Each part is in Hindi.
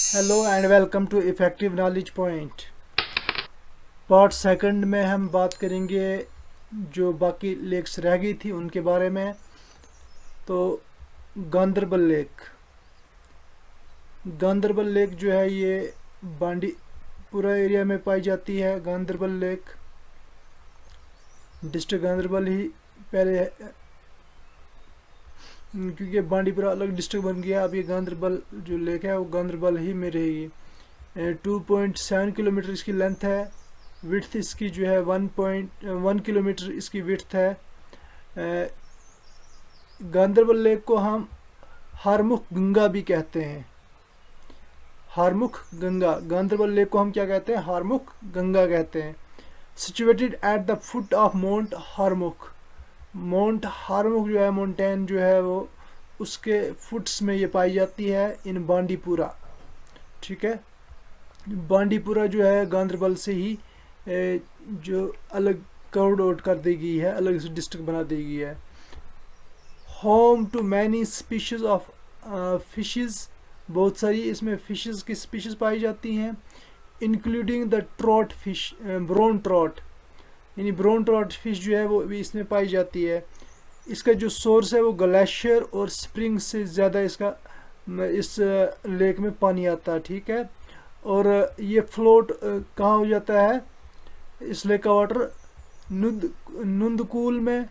Hello and welcome to effective knowledge point. Part second में हम बात करेंगे जो बाकी लेक्स रह गई थी उनके बारे में। तो गांदरबल लेक जो है ये बांडीपुरा एरिया में पाई जाती है। गांदरबल लेक डिस्ट्रिक्ट गांदरबल ही पहले क्योंकि बांडीपुरा अलग डिस्ट्रिक्ट बन गया, अब ये गांदरबल जो लेक है वो गांदरबल ही में रहेगी। 2.7 किलोमीटर इसकी लेंथ है। विड्थ इसकी जो है 1.1 किलोमीटर इसकी विड्थ है। गांदरबल लेक को हम हारमुख गंगा भी कहते हैं। हारमुख गंगा, गांदरबल लेक को हम क्या कहते हैं? हारमुख गंगा कहते हैं। Situated at the foot of mount Harmukh. Mount Harmukh जो है माउंटेन जो है वो उसके फुट्स में ये पाई जाती है इन बांडीपुरा। ठीक है, बांडीपुरा जो है गांदरबल से ही जो अलग कर्व्ड आउट कर दी गई है, अलग से डिस्ट्रिक्ट बना दी गई है। Home to many species of fishes, बहुत सारी इसमें फिशेस की स्पीशीज पाई जाती हैं, including the trout fish, brown trout, यानी ब्राउन ट्रॉट फिश जो है वो भी इसमें पाई जाती है। इसका जो सोर्स है वो ग्लेशियर और स्प्रिंग से ज़्यादा इस लेक में पानी आता है। ठीक है, और ये फ्लोट कहाँ हो जाता है? इस लेक का वाटर नुंदकूल में,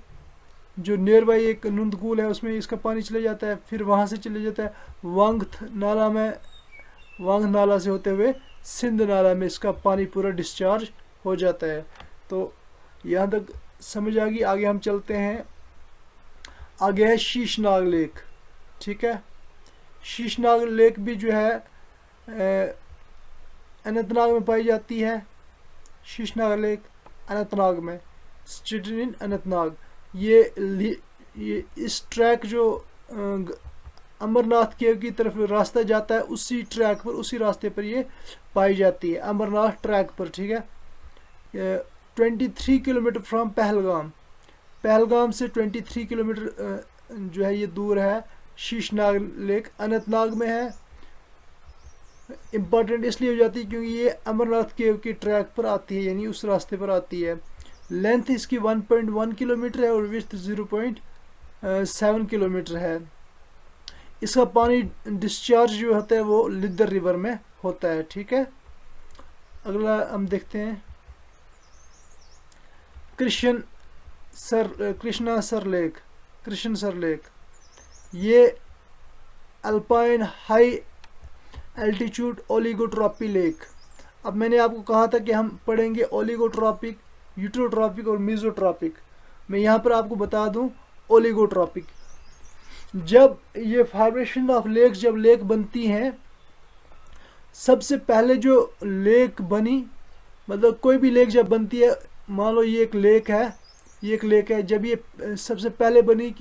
जो नियर बाई एक नुंदकूल है उसमें इसका पानी चले जाता है। फिर वहाँ से चले जाता है वांगथ नाला में, वांग नाला से होते हुए सिंध नाला में इसका पानी पूरा डिस्चार्ज हो जाता है। तो यहाँ तक समझ आ गई। आगे हम चलते हैं। आगे है शीशनाग लेक। ठीक है, शीशनाग लेक भी जो है अनंतनाग में पाई जाती है। शीशनाग लेक अनंतनाग में, सिचुएटेड इन अनंतनाग। ये इस ट्रैक जो अमरनाथ केव की तरफ रास्ता जाता है उसी ट्रैक पर, उसी रास्ते पर ये पाई जाती है, अमरनाथ ट्रैक पर। ठीक है, 23 किलोमीटर फ्रॉम पहलगाम। पहलगाम से 23 किलोमीटर जो है ये दूर है। शीशनाग लेक अनंतनाग में है। इम्पॉर्टेंट इसलिए हो जाती है क्योंकि ये अमरनाथ केव की ट्रैक पर आती है, यानी उस रास्ते पर आती है। लेंथ इसकी 1.1 किलोमीटर है और विड्थ 0.7 किलोमीटर है। इसका पानी डिस्चार्ज जो होता है वो लिद्दर रिवर में होता है। ठीक है, अगला हम देखते हैं कृष्णा सर लेक। ये अल्पाइन हाई एल्टीट्यूड ओलिगोट्रॉपी लेक। अब मैंने आपको कहा था कि हम पढ़ेंगे ओलिगोट्रॉपिक, यूट्रोट्रॉपिक और मीजोट्रॉपिक। मैं यहाँ पर आपको बता दूँ ओलिगोट्रॉपिक। जब ये फॉर्मेशन ऑफ लेक्स, जब लेक बनती हैं, सबसे पहले जो लेक बनी, मतलब कोई भी लेक जब बनती है, मान लो ये एक लेक है, जब ये सबसे पहले बनी,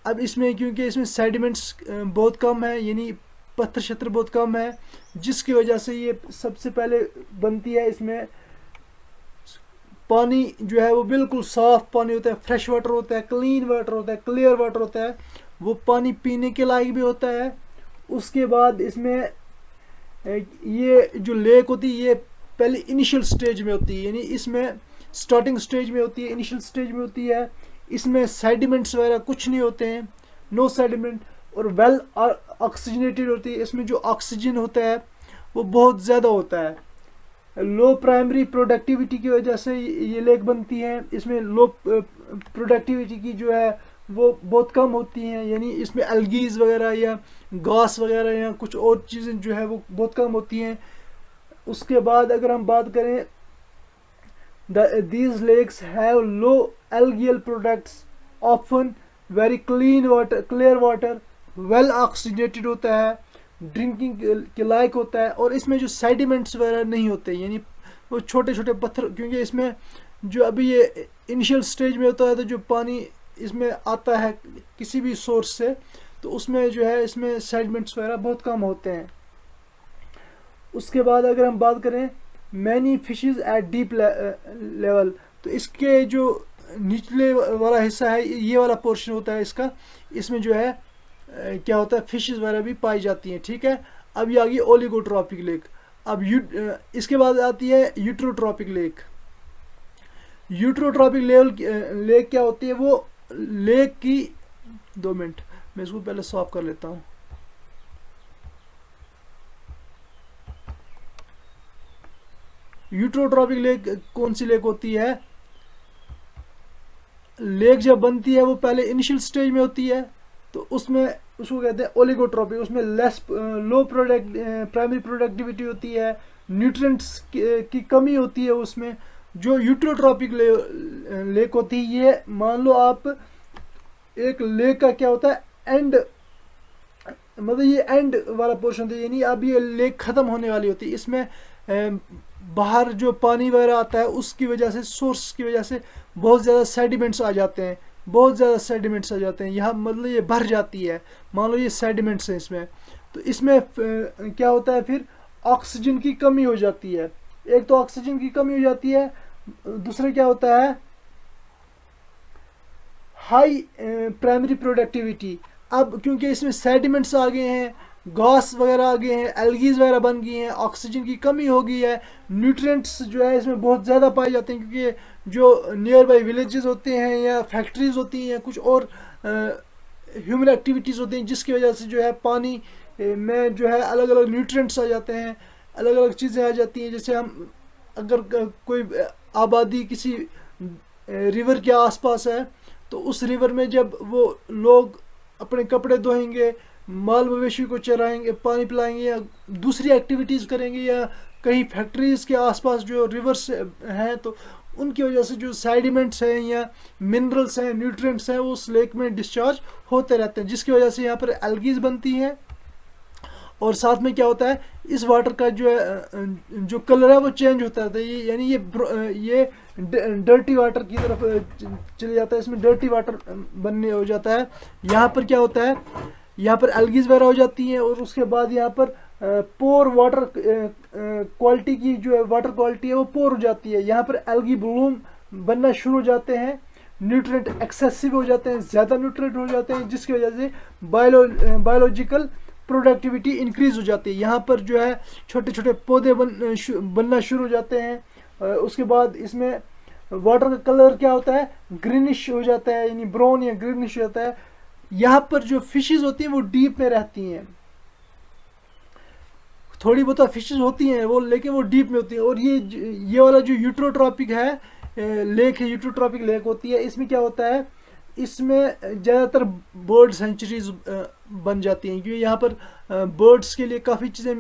अब इसमें क्योंकि इसमें सेडिमेंट्स बहुत कम है, यानी पत्थर क्षेत्र बहुत कम है, जिसकी वजह से ये सबसे पहले बनती है। इसमें पानी जो है वो बिल्कुल साफ पानी होता है, फ्रेश वाटर होता है, क्लीन वाटर होता है, क्लियर वाटर होता है, वो पानी पीने के लायक भी होता है। उसके बाद इसमें ये जो लेक होती है ये पहले इनिशियल स्टेज में होती है, यानी इसमें स्टार्टिंग स्टेज में होती है, इनिशियल स्टेज में होती है। इसमें सेडिमेंट्स वगैरह कुछ नहीं होते हैं, नो सेडिमेंट, और वेल ऑक्सीजनेटेड होती है। इसमें जो ऑक्सीजन होता है वो बहुत ज़्यादा होता है। लो प्राइमरी प्रोडक्टिविटी की वजह से ये लेक बनती है। इसमें लो प्रोडक्टिविटी की जो है वो बहुत कम होती हैं, यानी इसमें एल्गीज वगैरह या घास वगैरह या कुछ और चीज़ें जो है वो बहुत कम होती हैं। उसके बाद अगर हम बात करें, these lakes have low algal products, often very clear water, well oxygenated होता है, ड्रिंकिंग के लायक होता है, और इसमें जो सेडिमेंट्स वगैरह नहीं होते, यानी वो छोटे छोटे पत्थर, क्योंकि इसमें जो अभी ये इनिशियल स्टेज में होता है, तो जो पानी इसमें आता है किसी भी सोर्स से, तो उसमें जो है इसमें सेडिमेंट्स वगैरह बहुत कम होते हैं। उसके बाद अगर हम बात करें many fishes at deep level, तो इसके जो निचले वाला हिस्सा है, ये वाला पोर्शन होता है इसका, इसमें जो है क्या होता है फिशेस वगैरह भी पाई जाती हैं। ठीक है, अब ये आ गई ओलिगोट्रॉपिक लेक। अब इसके बाद आती है यूट्रोट्रॉपिक लेक। यूट्रोट्रॉपिक लेक क्या होती है? वो लेक की, 2 मिनट मैं इसको पहले सॉल्व कर लेता हूँ। यूट्रोट्रॉपिक लेक कौन सी लेक होती है? लेक जब बनती है वो पहले इनिशियल स्टेज में होती है, तो उसमें उसको कहते हैं ओलिगोट्रॉपिक। उसमें लो प्राइमरी प्रोडक्टिविटी होती है, न्यूट्रिएंट्स की कमी होती है उसमें। जो यूट्रोट्रॉपिक लेक होती है, ये मान लो आप एक लेक का क्या होता है एंड, मतलब ये एंड वाला पोर्शन होता है, यानी अब ये लेक ख़त्म होने वाली होती है। इसमें बाहर जो पानी वगैरह आता है उसकी वजह से, सोर्स की वजह से बहुत ज़्यादा सेडिमेंट्स आ जाते हैं, बहुत ज़्यादा सेडिमेंट्स आ जाते हैं यहाँ, मतलब ये भर जाती है। मान लो ये सेडिमेंट्स हैं इसमें, तो इसमें क्या होता है फिर? ऑक्सीजन की कमी हो जाती है। एक तो ऑक्सीजन की कमी हो जाती है, दूसरा क्या होता है? High primary productivity. अब क्योंकि इसमें सेडिमेंट्स आ गए हैं, घास वगैरह आ गए हैं, एल्गीज वगैरह बन गई हैं, ऑक्सीजन की कमी हो गई है, न्यूट्रिएंट्स जो है इसमें बहुत ज़्यादा पाए जाते हैं, क्योंकि जो नियर बाई विलेजेस होते हैं या फैक्ट्रीज होती हैं, कुछ और ह्यूमन एक्टिविटीज़ होती हैं, जिसकी वजह से जो है पानी में जो है अलग अलग न्यूट्रिएंट्स आ जाते हैं, अलग अलग चीज़ें आ जाती हैं। जैसे हम अगर कोई आबादी किसी रिवर के आसपास है, तो उस रिवर में जब वो लोग अपने कपड़े धोएंगे, माल मवेशी को चराएंगे, पानी पिलाएंगे, या दूसरी एक्टिविटीज़ करेंगे, या कहीं फैक्ट्रीज़ के आसपास जो रिवर्स हैं, तो उनकी वजह से जो सेडिमेंट्स हैं या मिनरल्स हैं, न्यूट्रिएंट्स हैं, वो उस लेक में डिस्चार्ज होते रहते हैं, जिसकी वजह से यहाँ पर एल्गीज बनती हैं। और साथ में क्या होता है? इस वाटर का जो है जो कलर है वो चेंज होता रहता है। यानी ये डर्टी वाटर की तरफ चले जाता है, इसमें डर्टी वाटर बनने हो जाता है। यहाँ पर क्या होता है? यहाँ पर एल्गीज वगैरह हो जाती हैं, और उसके बाद यहाँ पर पोर वाटर क्वालिटी की जो है, वाटर क्वालिटी है वो पोर हो जाती है। यहाँ पर एल्गी ब्लूम बनना शुरू हो जाते हैं, न्यूट्रिएंट एक्सेसिव हो जाते हैं, ज़्यादा न्यूट्रिएंट हो जाते हैं, जिसकी वजह से बायोलॉजिकल प्रोडक्टिविटी इंक्रीज हो जाती है। यहाँ पर जो है छोटे छोटे पौधे बनना शुरू हो जाते हैं। उसके बाद इसमें वाटर का कलर क्या होता है? ग्रीनिश हो जाता है, यानी ब्राउन या ग्रीनिश हो जाता है। यहाँ पर जो फिशेस होती हैं वो डीप में रहती हैं, थोड़ी बहुत फिशेस होती हैं वो, लेकिन वो डीप में होती हैं। और ये वाला जो यूट्रोट्रॉपिक है लेक है, यूट्रोट्रॉपिक लेक होती है, इसमें क्या होता है? इसमें ज़्यादातर बर्ड सेंचुरीज बन जाती हैं, क्योंकि यहाँ पर बर्ड्स के लिए काफ़ी चीज़ें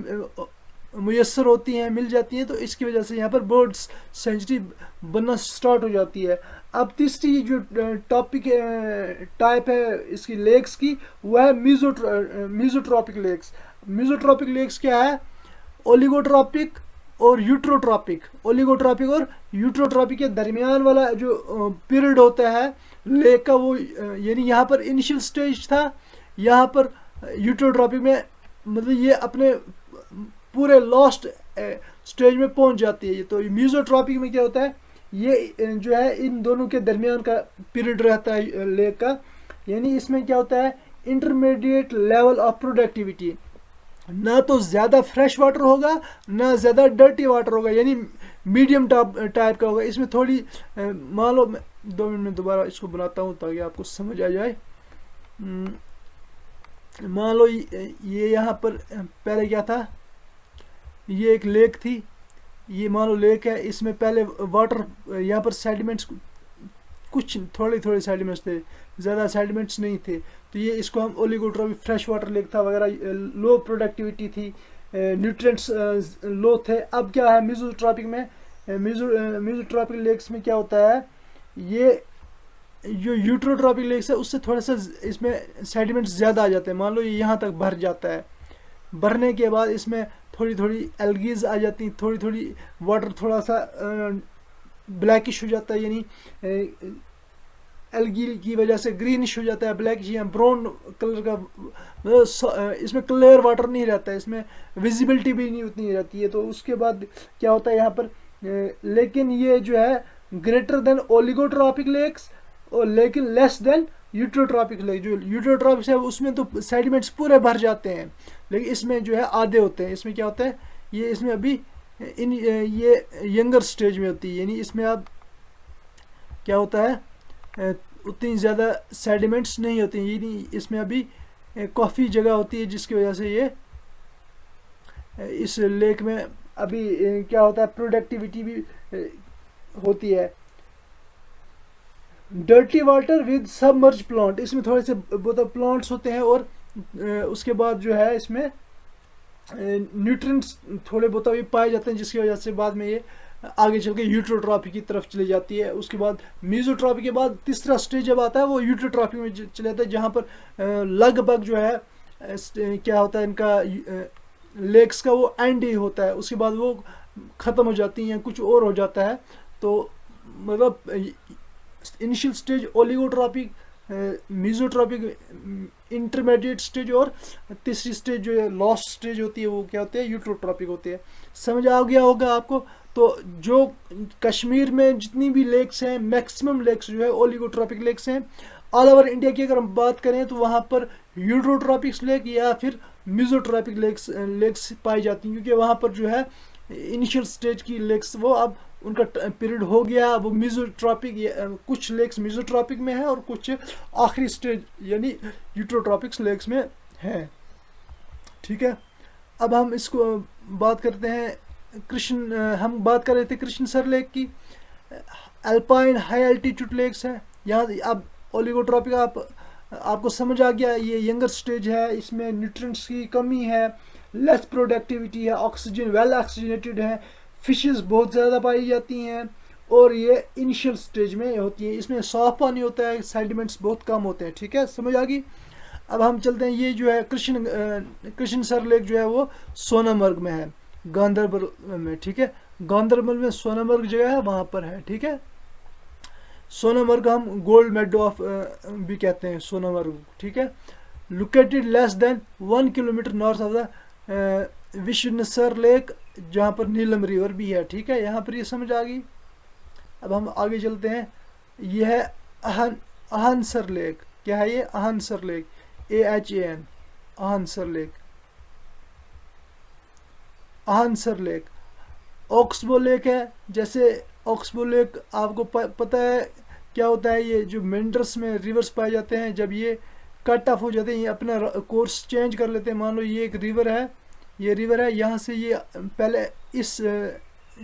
मुयस्सर होती हैं, मिल जाती हैं, तो इसकी वजह से यहाँ पर बर्ड्स सेंचुरी बनना स्टार्ट हो जाती है। अब तीसरी जो टाइप है इसकी लेक्स की, वो है मीजोट्रॉपिक लेक्स। मीजोट्रॉपिक लेक्स क्या है? ओलिगोट्रॉपिक और यूट्रोट्रॉपिक। ओलिगोट्रॉपिक और यूट्रोट्रॉपिक के दरमियान वाला जो पीरियड होता है लेक का, वो यानी यहाँ पर इनिशियल स्टेज था, यहाँ पर यूट्रोट्रॉपिक में मतलब ये अपने पूरे लास्ट स्टेज में पहुँच जाती है। तो मीजोट्रॉपिक में क्या होता है? ये जो है इन दोनों के दरमियान का पीरियड रहता है लेक का, यानी इसमें क्या होता है? Intermediate level of productivity. ना तो ज़्यादा फ्रेश वाटर होगा, ना ज़्यादा डर्टी वाटर होगा, यानी मीडियम टाइप का होगा। इसमें थोड़ी मान लो, 2 मिनट में दोबारा इसको बनाता हूँ ताकि आपको समझ आ जाए। मान लो ये यहाँ पर पहले क्या था? ये एक लेक थी, ये मान लो लेक है, इसमें पहले वाटर, यहाँ पर सेडिमेंट्स कुछ थोड़े सेडिमेंट्स थे, ज़्यादा सेडिमेंट्स नहीं थे, तो ये इसको हम ओलिगोट्रॉपिक फ्रेश वाटर लेक था वगैरह, लो प्रोडक्टिविटी थी, न्यूट्रिएंट्स लो थे। अब क्या है मीजोट्रॉपिक में? मीजोट्रॉपिक लेक्स में क्या होता है? ये जो यूट्रोट्रॉपिक लेक्स है उससे थोड़ा सा इसमें सेडिमेंट्स ज़्यादा आ जाते हैं। मान लो ये यहाँ तक भर जाता है, भरने के बाद इसमें थोड़ी थोड़ी एल्गीज आ जाती हैं, थोड़ी थोड़ी वाटर थोड़ा सा ब्लैकिश हो जाता है, यानी एल्गी की वजह से ग्रीनिश हो जाता है, ब्लैकिश या ब्राउन कलर का। इसमें क्लियर वाटर नहीं रहता है, इसमें विजिबिलिटी भी नहीं उतनी रहती है। तो उसके बाद क्या होता है यहाँ पर? लेकिन ये जो है ग्रेटर देन ओलिगोट्रॉपिक लेक्स, और लेकिन लेस देन यूट्रोट्रॉपिक लेक, जो यूट्रोट्रॉपिक है उसमें तो सेडिमेंट्स पूरे भर जाते हैं, लेकिन इसमें जो है आधे होते हैं। इसमें क्या होता है, ये इसमें अभी ये यंगर स्टेज में होती है, यानी इसमें अब क्या होता है, उतनी ज़्यादा सेडिमेंट्स नहीं होती, यानी इसमें अभी काफ़ी जगह होती है, जिसकी वजह से ये इस लेक में अभी क्या होता है, प्रोडक्टिविटी भी होती है। Dirty water with submerge plant, इसमें थोड़े से बहुत प्लांट्स होते हैं, और उसके बाद जो है इसमें न्यूट्रिएंट्स थोड़े बहुत भी पाए जाते हैं, जिसकी वजह से बाद में ये आगे चल के यूट्रोट्रॉफी की तरफ चली जाती है। उसके बाद मीजोट्रॉफी के बाद तीसरा स्टेज जब आता है वो यूट्रोट्रॉफी में चले जाता है, जहाँ पर लगभग जो है क्या होता है, इनका लेक्स का वो एंड ही होता है, उसके बाद वो ख़त्म हो जाती हैं, कुछ और हो जाता है। तो मतलब initial stage oligotrophic, mesotrophic, intermediate stage, और तीसरी स्टेज जो है लास्ट स्टेज होती है वो क्या होती है, यूट्रोट्रॉपिक होती है। समझ आ गया होगा आपको। तो जो कश्मीर में जितनी भी लेक्स हैं, मैक्सिमम लेक्स जो है ओलिगोट्रॉपिक लेक्स हैं। ऑल ओवर इंडिया की अगर हम बात करें तो वहाँ पर यूट्रोट्रॉपिक लेक या फिर मीजोट्रॉपिक लेक्स पाई जाती हैं, क्योंकि वहाँ पर जो है इनिशियल स्टेज की लेक्स वो अब उनका पीरियड हो गया। अब मीजोट्रॉपिक, कुछ लेक्स मीजोट्रॉपिक में है और कुछ आखिरी स्टेज यानी यूट्रोट्रॉपिक्स लेक्स में हैं। ठीक है, अब हम इसको बात करते हैं हम बात कर रहे थे कृष्ण सर लेक की। अल्पाइन हाई एल्टीट्यूड लेक्स है, यहाँ अब ओलिगोट्रॉपिक आपको समझ आ गया, ये यंगर स्टेज है, इसमें न्यूट्रिएंट्स की कमी है, लेस प्रोडक्टिविटी है, ऑक्सीजन वेल ऑक्सीजनेटेड है, फिशेस बहुत ज़्यादा पाई जाती हैं, और ये इनिशियल स्टेज में होती है। इसमें साफ पानी होता है, सेडिमेंट्स बहुत कम होते हैं। ठीक है, समझ आ गई। अब हम चलते हैं, ये जो है कृष्ण सर लेक जो है वो सोनामर्ग में है, गांधरबल में। ठीक है, गांधरबल में सोनामर्ग जगह है, वहाँ पर है। ठीक है, सोनामर्ग हम गोल्ड मेडो ऑफ भी कहते हैं सोनामर्ग। ठीक है, located less than 1 kilometre north of the Vishansar lake, जहाँ पर नीलम रिवर भी है। ठीक है, यहाँ पर ये समझ आ गई। अब हम आगे चलते हैं, यह है अहनसर लेक। क्या है ये? Ahansar lake, AHAN, Ahansar lake. Ahansar lake oxbow lake है। जैसे ऑक्सबो लेक आपको पता है क्या होता है, ये जो मेंडर्स में रिवर्स पाए जाते हैं, जब ये कट ऑफ हो जाते हैं, ये अपना कोर्स चेंज कर लेते हैं। मान लो ये एक रिवर है, ये रिवर है, यहाँ से ये पहले इस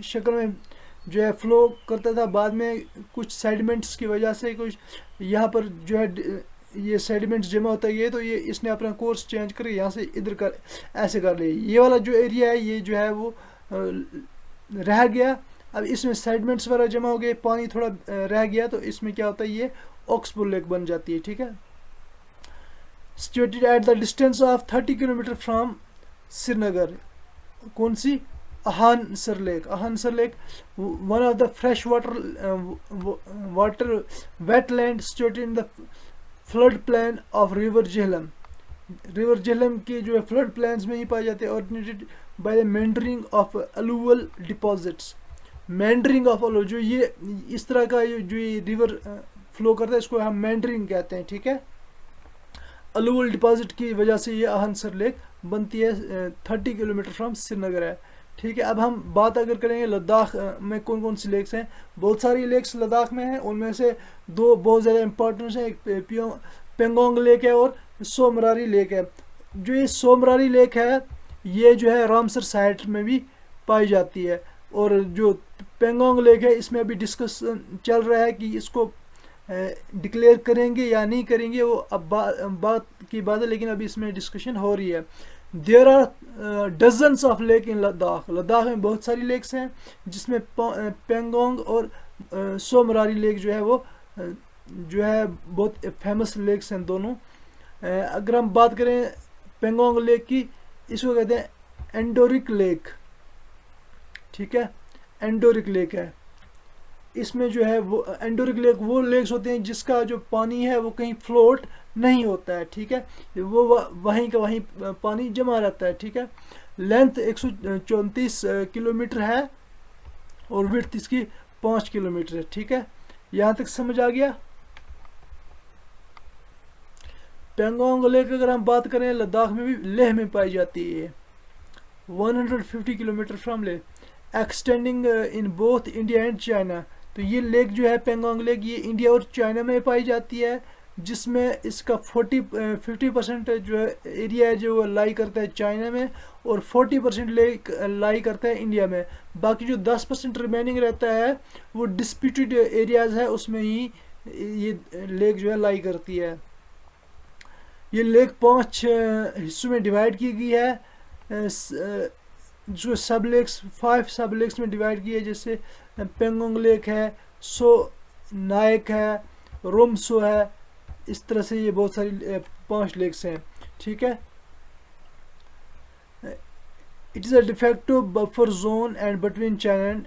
शक्ल में जो है फ्लो करता था, बाद में कुछ सेडिमेंट्स की वजह से कुछ यहाँ पर जो है ये सेडिमेंट्स जमा होता है, तो ये इसने अपना कोर्स चेंज कर यहाँ से इधर कर ऐसे कर लिया। ये वाला जो एरिया है ये जो है वो रह गया। अब इसमें सेडिमेंट्स वगैरह जमा हो गए, पानी थोड़ा रह गया, तो इसमें क्या होता है, ये ऑक्सबो लेक बन जाती है। ठीक है, situated at the distance of 30 kilometre from Srinagar. कौन सी? Ahansar lake. Ahansar lake one of the fresh water wetland situated in the flood plain of river Jhelum. River Jhelum के जो है फ्लड प्लान्स में ही पाए जाते हैं, originated by the meandering of alluvial deposits. Meandering of alluvial, जो ये इस तरह का जो ये रिवर फ्लो करता है, इसको हम मेंडरिंग कहते हैं। ठीक है, अलुवल डिपॉजिट की वजह से ये अहनसर लेक बनती है, 30 किलोमीटर फ्रॉम श्रीनगर है। ठीक है, अब हम बात अगर करेंगे लद्दाख में कौन कौन सी लेक्स हैं। बहुत सारी लेक्स लद्दाख में हैं, उनमें से दो बहुत ज़्यादा इंपॉर्टेंट हैं, एक पेंगोंग लेक है और सोमरारी लेक है। जो ये सोमरारी लेक है ये जो है रामसर साइट में भी पाई जाती है, और जो पेंगोंग लेक है इसमें अभी डिस्कशन चल रहा है कि इसको डिक्लेयर करेंगे या नहीं करेंगे, वो अब बात की बात है, लेकिन अभी इसमें डिस्कशन हो रही है। There are dozens of lake in Ladakh. Ladakh में बहुत सारी लेक्स हैं, जिसमें पेंगोंग और सोमरारी लेक जो है वो जो है बहुत फेमस लेक्स हैं दोनों। अगर हम बात करें पेंगोंग लेक की, इसको कहते हैं एंडोरिक लेक। ठीक है, एंडोरिक लेक है। इसमें जो है वो एंडोरिक लेक वो लेक्स होते हैं जिसका जो पानी है वो कहीं फ्लोट नहीं होता है। ठीक है, वो वहीं का वहीं पानी जमा रहता है। ठीक है, लेंथ 134 किलोमीटर है और विड्थ इसकी 5 किलोमीटर है। ठीक है, यहाँ तक समझ आ गया। पेंगोंग लेक अगर हम बात करें लद्दाख में भी, लेह में पाई जाती है। 150 kilometre from Leh, extending in both India and China. तो ये लेक जो है पेंगोंग लेक, ये इंडिया और चाइना में पाई जाती है, जिसमें इसका 50% जो है एरिया है जो लाई करता है चाइना में, और 40% लेक लाई करता है इंडिया में। बाकी जो 10% रिमेनिंग रहता है वो डिस्प्यूटेड एरियाज है, उसमें ही ये लेक जो है लाई करती है। ये लेक 5 हिस्सों में डिवाइड की गई है, जो सब लेक्स 5 सब लेक्स में डिवाइड की है, जैसे पेंगोंग लेक है, सो नायक है, रोमसो है, इस तरह से ये बहुत सारी 5 लेक्स हैं, ठीक है। It is a defective buffer zone and between China and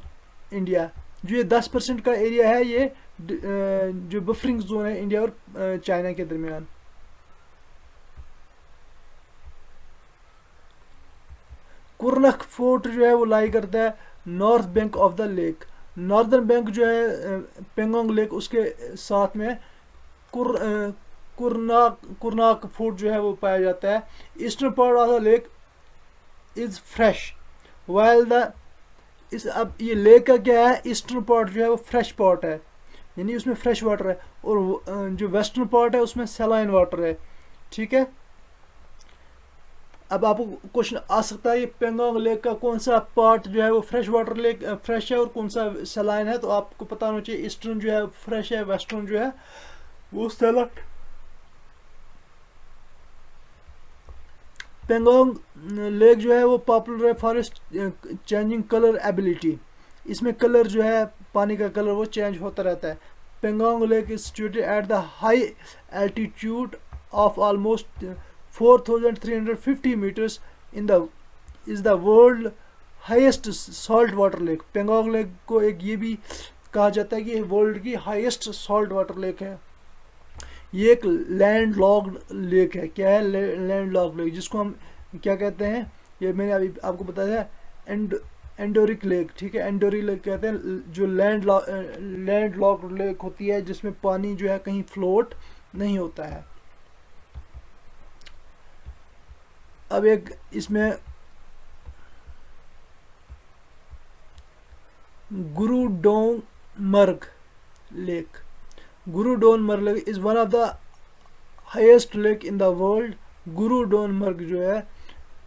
India. जो ये 10% का एरिया है, ये जो बफरिंग जोन है इंडिया और चाइना के दरमियान। कुर्नक फोर्ट जो है वो लाई करता है north bank of the lake. Northern bank जो है पेंगोंग लेक, उसके साथ में कुर्नाक फोर्ट जो है वो पाया जाता है। Eastern part of the lake is fresh while the अब ये लेक का क्या है, ईस्टर्न पार्ट जो है वो फ्रेश पार्ट है, यानी उसमें फ्रेश वाटर है, और जो वेस्टर्न पार्ट है उसमें सलाइन वाटर है, ठीक है। अब आपको क्वेश्चन आ सकता है ये पेंगोंग लेक का कौन सा पार्ट जो है वो फ्रेश वाटर लेक फ्रेश है और कौन सा सलाइन है, तो आपको पता होना चाहिए ईस्टर्न जो है फ्रेश है, वेस्टर्न जो है वो सलाइन। पेंगोंग लेक जो है वो पॉपुलर है फॉर चेंजिंग कलर एबिलिटी। इसमें कलर जो है पानी का कलर वो चेंज होता रहता है। Pangong lake is situated at the high altitude of almost 4,350 meters in the is the world highest salt water lake। Pangong lake को एक ये भी कहा जाता है कि वर्ल्ड की हाईएस्ट सॉल्ट वाटर लेक है। ये एक लैंड लॉक्ड लेक है। क्या है लैंड लॉक्ड लेक, जिसको हम क्या कहते हैं, ये मैंने अभी आपको बताया एंडोरिक लेक, ठीक है। एंडोरिक लेक कहते हैं जो लैंड लॉक्ड लेक होती है, जिसमें पानी जो है कहीं फ्लोट नहीं होता है। अब एक इसमें Gurudongmar lake, Gurudongmar lake is one of the highest lake in the world. Gurudongmar जो है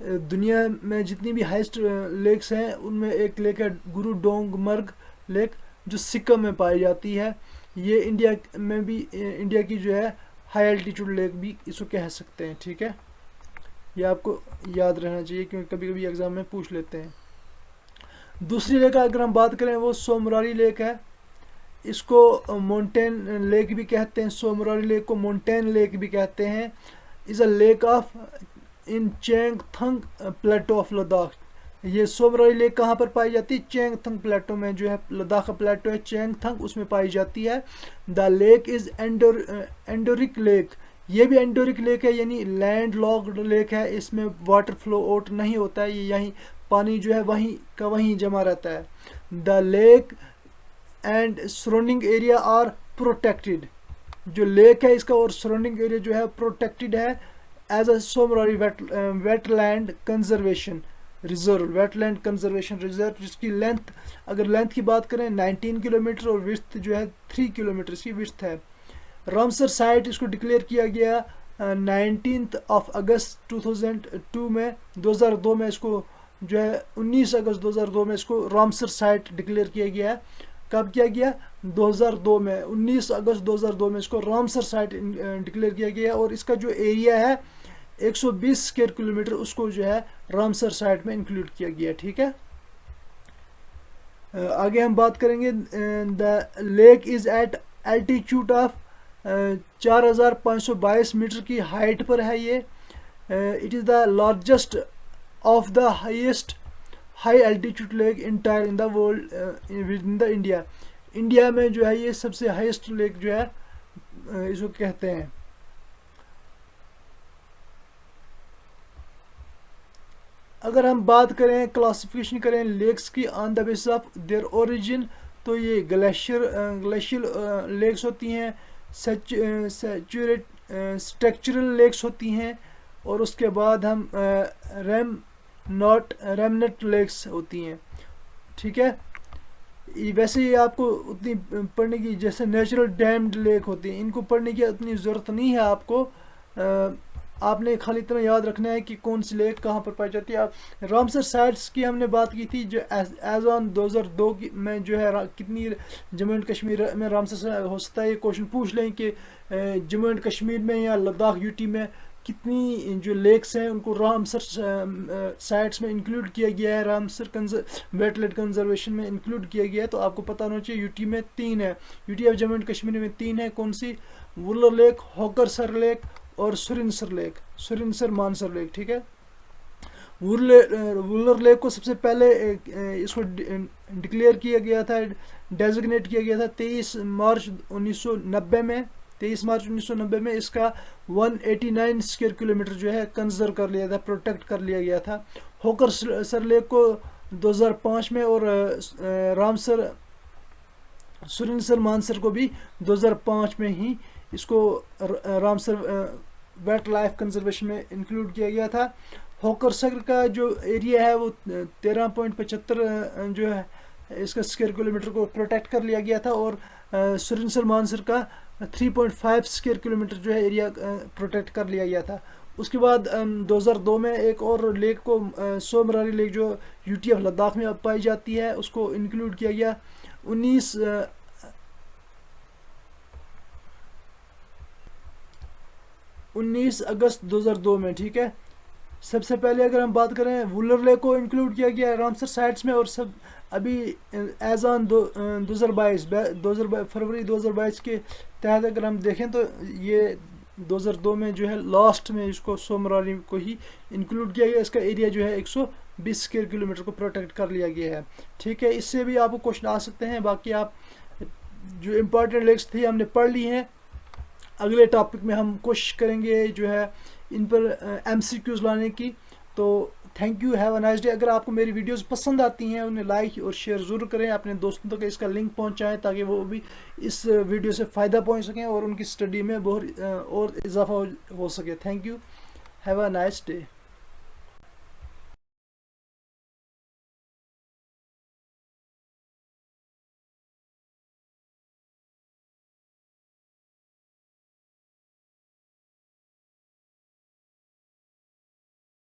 दुनिया में जितनी भी हाईएस्ट लेक्स हैं उनमें एक लेक है गुरुडोंगमर्ग लेक, जो सिक्किम में पाई जाती है। ये इंडिया में भी इंडिया की जो है हाई एल्टीट्यूड लेक भी इसको कह सकते हैं, ठीक है। ये आपको याद रहना चाहिए क्योंकि कभी कभी एग्जाम में पूछ लेते हैं। दूसरी लेक अगर हम बात करें वो सोमरारी लेक है। इसको माउंटेन लेक भी कहते हैं, सोमरारी लेक को माउंटेन लेक भी कहते हैं। Is a lake of in Changthang plateau of Ladakh. ये सोमरारी लेक कहाँ पर पाई जाती है, चेंगथंग प्लेटो में, जो है लद्दाख का प्लेटो है चेंगथंग, उसमें पाई जाती है। The lake is endorheic lake. ये भी एंडोरिक लेक है, यानी लैंड लॉक्ड लेक है। इसमें वाटर फ्लो आउट नहीं होता है, ये यहीं पानी जो है वहीं का वहीं जमा रहता है। The lake and surrounding area are protected. जो लेक है इसका और सराउंडिंग एरिया जो है प्रोटेक्टेड है as a Tsomoriri wetland conservation reserve, wetland conservation reserve, जिसकी लेंथ अगर लेंथ की बात करें 19 किलोमीटर और विड्थ जो है 3 किलोमीटर की विड्थ है। रामसर साइट इसको डिक्लेयर किया गया 19 अगस्त 2002 में, 2002 में इसको जो है 19 अगस्त 2002 में इसको रामसर साइट डिक्लेयर किया गया है। कब किया गया, 2002 में, 19 अगस्त 2002 में इसको रामसर साइट डिक्लेयर किया गया। और इसका जो एरिया है 120 स्क्वायर किलोमीटर, उसको जो है रामसर साइट में इंक्लूड किया गया, ठीक है। आगे हम बात करेंगे, the lake is at altitude of 4,522 metre की हाइट पर है ये। It is the largest of the highest high altitude lake entire in the world with in the India. India में जो है ये सबसे हाईएस्ट लेक जो है इसको कहते हैं। अगर हम बात करें क्लासिफिकेशन करें लेक्स की on the basis of their origin, तो ये ग्लेशियल लेक्स होती हैं, स्ट्रक्चरल लेक्स होती हैं, और उसके बाद हम रेमनेट लेक्स होती हैं। ठीक है, वैसे ही आपको उतनी पढ़ने की, जैसे नेचुरल डैम्ड लेक होती हैं, इनको पढ़ने की उतनी ज़रूरत नहीं है आपको। आपने खाली इतना याद रखना है कि कौन सी लेक कहाँ पर पाई जाती है। आप रामसर साइट्स की हमने बात की थी, जो एज ऑन 2002 की में जो है कितनी जम्मू एंड कश्मीर में रामसर हो सकता है ये क्वेश्चन पूछ लें कि जम्मू एंड कश्मीर में या लद्दाख यूटी में कितनी जो लेक्स हैं उनको रामसर साइट्स में इंक्लूड किया गया है, रामसर वेटलैंड कंजर्वेशन में इंक्लूड किया गया है। तो आपको पता होना चाहिए यूटी में 3 है, UT of Jammu and Kashmir में 3 है। कौन सी? वुलर लेक, होकरसर लेक और सुरिनसर लेक, सुरिनसर मानसर लेक। ठीक है, वुलर लेक को सबसे पहले इसको डिक्लेयर किया गया था, डेजिग्नेट किया गया था 23 मार्च 1990 में। 23 मार्च 1990 में इसका 189 स्क्वायर किलोमीटर जो है कंजर्व कर लिया था, प्रोटेक्ट कर लिया गया था। होकरसर लेक को 2005 में, और रामसर सुरिनसर मानसर को भी 2005 में ही इसको रामसर वेट लाइफ कंजर्वेशन में इंक्लूड किया गया था। होकरसर का जो एरिया है वो 13.75 जो है इसका स्क्वायर किलोमीटर को प्रोटेक्ट कर लिया गया था, और सुरिनसर मानसर का 3.5 स्क्वायर किलोमीटर जो है एरिया प्रोटेक्ट कर लिया गया था। उसके बाद 2002 में एक और लेक को सोमरारी लेक जो यूटी ऑफ लद्दाख में पाई जाती है उसको इंक्लूड किया गया 19 अगस्त 2002 में। ठीक है, सबसे पहले अगर हम बात करें वुलर लेक को इंक्लूड किया गया रामसर साइट्स में, और सब अभी एज ऑन 2022 फरवरी 2022 के तहत अगर हम देखें तो ये 2002 में जो है लास्ट में इसको सोमरारी को ही इंक्लूड किया गया। इसका एरिया जो है 120 स्क्वायर किलोमीटर को प्रोटेक्ट कर लिया गया है। ठीक है, इससे भी आपको क्वेश्चन आ सकते हैं। बाकी आप जो इम्पोर्टेंट लेक्स थी हमने पढ़ ली हैं। अगले टॉपिक में हम कोशिश करेंगे जो है इन पर MCQs लाने की। तो thank you, have a nice day. अगर आपको मेरी वीडियोस पसंद आती हैं उन्हें लाइक और शेयर ज़रूर करें, अपने दोस्तों तक इसका लिंक पहुंचाएं ताकि वो भी इस वीडियो से फ़ायदा पहुंच सकें और उनकी स्टडी में बहुत और इजाफा हो सके। Thank you, have a nice day.